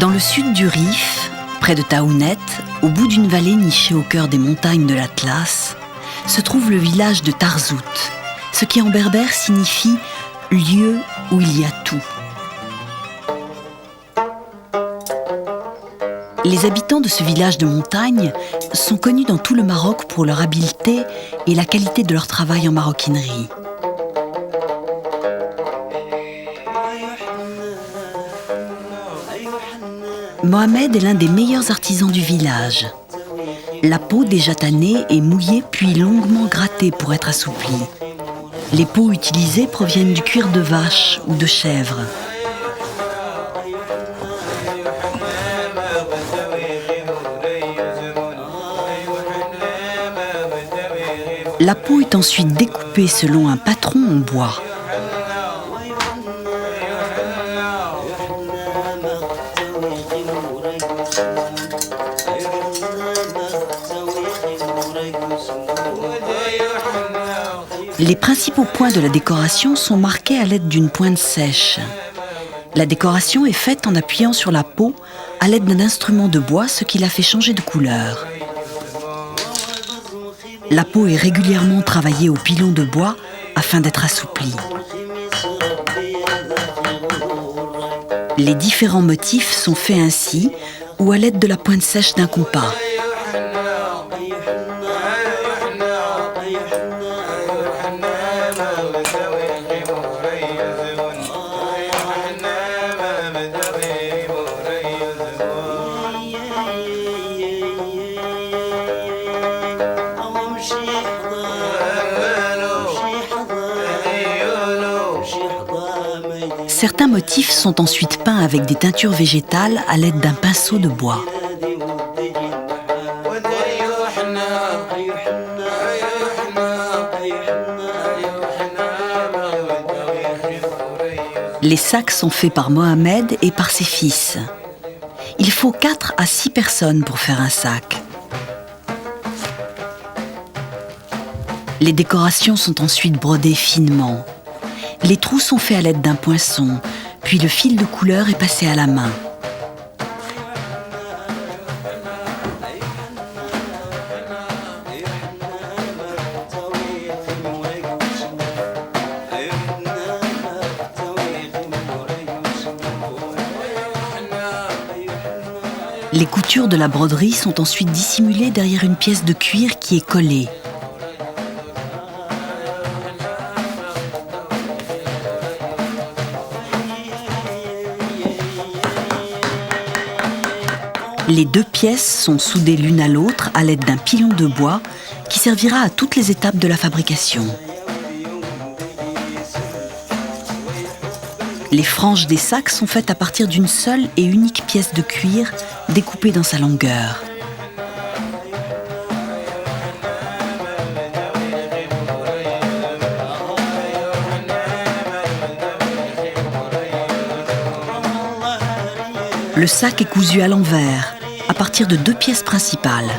Dans le sud du Rif, près de Taounet, au bout d'une vallée nichée au cœur des montagnes de l'Atlas, se trouve le village de Tarzout, ce qui en berbère signifie « lieu où il y a tout ». Les habitants de ce village de montagne sont connus dans tout le Maroc pour leur habileté et la qualité de leur travail en maroquinerie. Mohamed est l'un des meilleurs artisans du village. La peau déjà tannée est mouillée puis longuement grattée pour être assouplie. Les peaux utilisées proviennent du cuir de vache ou de chèvre. La peau est ensuite découpée selon un patron en bois. Les principaux points de la décoration sont marqués à l'aide d'une pointe sèche. La décoration est faite en appuyant sur la peau à l'aide d'un instrument de bois, ce qui la fait changer de couleur. La peau est régulièrement travaillée au pilon de bois afin d'être assouplie. Les différents motifs sont faits ainsi ou à l'aide de la pointe sèche d'un compas. Certains motifs sont ensuite peints avec des teintures végétales à l'aide d'un pinceau de bois. Les sacs sont faits par Mohamed et par ses fils. Il faut 4 à 6 personnes pour faire un sac. Les décorations sont ensuite brodées finement. Les trous sont faits à l'aide d'un poinçon, puis le fil de couleur est passé à la main. Les coutures de la broderie sont ensuite dissimulées derrière une pièce de cuir qui est collée. Les 2 pièces sont soudées l'une à l'autre à l'aide d'un pilon de bois qui servira à toutes les étapes de la fabrication. Les franges des sacs sont faites à partir d'une seule et unique pièce de cuir découpée dans sa longueur. Le sac est cousu à l'envers, à partir de 2 pièces principales.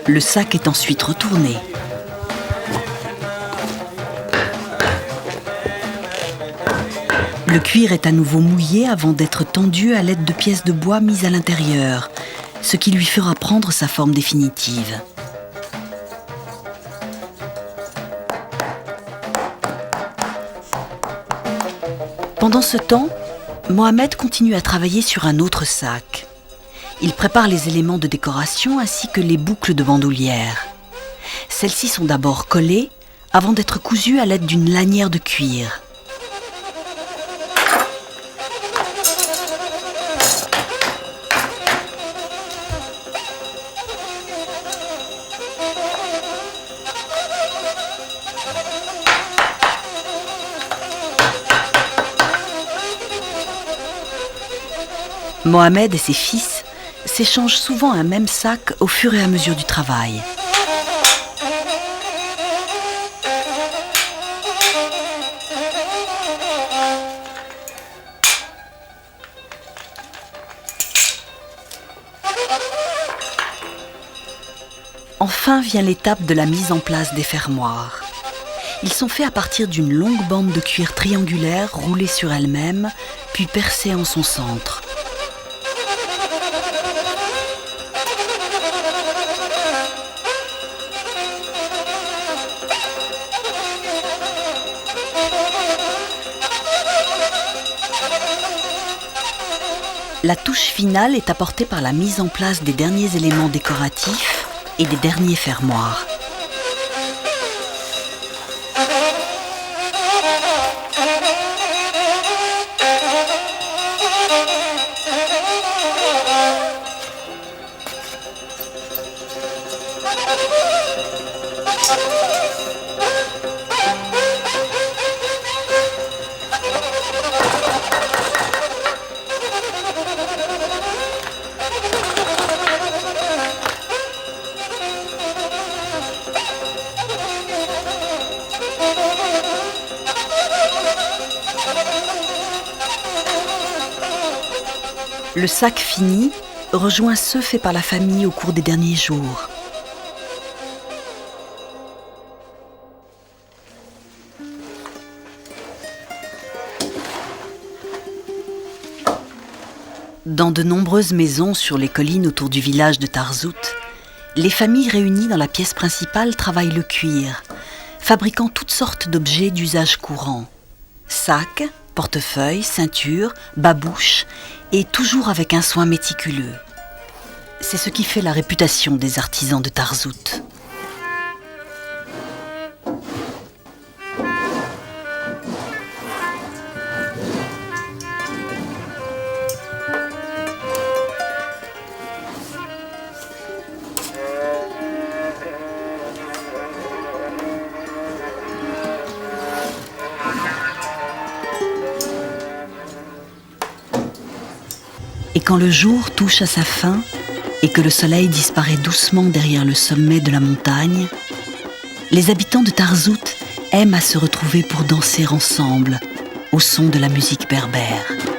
Le sac est ensuite retourné. Le cuir est à nouveau mouillé avant d'être tendu à l'aide de pièces de bois mises à l'intérieur, ce qui lui fera prendre sa forme définitive. Pendant ce temps, Mohamed continue à travailler sur un autre sac. Il prépare les éléments de décoration ainsi que les boucles de bandoulière. Celles-ci sont d'abord collées avant d'être cousues à l'aide d'une lanière de cuir. Mohamed et ses fils s'échangent souvent un même sac au fur et à mesure du travail. Enfin vient l'étape de la mise en place des fermoirs. Ils sont faits à partir d'une longue bande de cuir triangulaire roulée sur elle-même, puis percée en son centre. La touche finale est apportée par la mise en place des derniers éléments décoratifs et des derniers fermoirs. Le sac fini rejoint ceux faits par la famille au cours des derniers jours. Dans de nombreuses maisons sur les collines autour du village de Tarzout, les familles réunies dans la pièce principale travaillent le cuir, fabriquant toutes sortes d'objets d'usage courant. Sacs, portefeuilles, ceintures, babouches, et toujours avec un soin méticuleux. C'est ce qui fait la réputation des artisans de Tarzout. Et quand le jour touche à sa fin et que le soleil disparaît doucement derrière le sommet de la montagne, les habitants de Tarzout aiment à se retrouver pour danser ensemble au son de la musique berbère.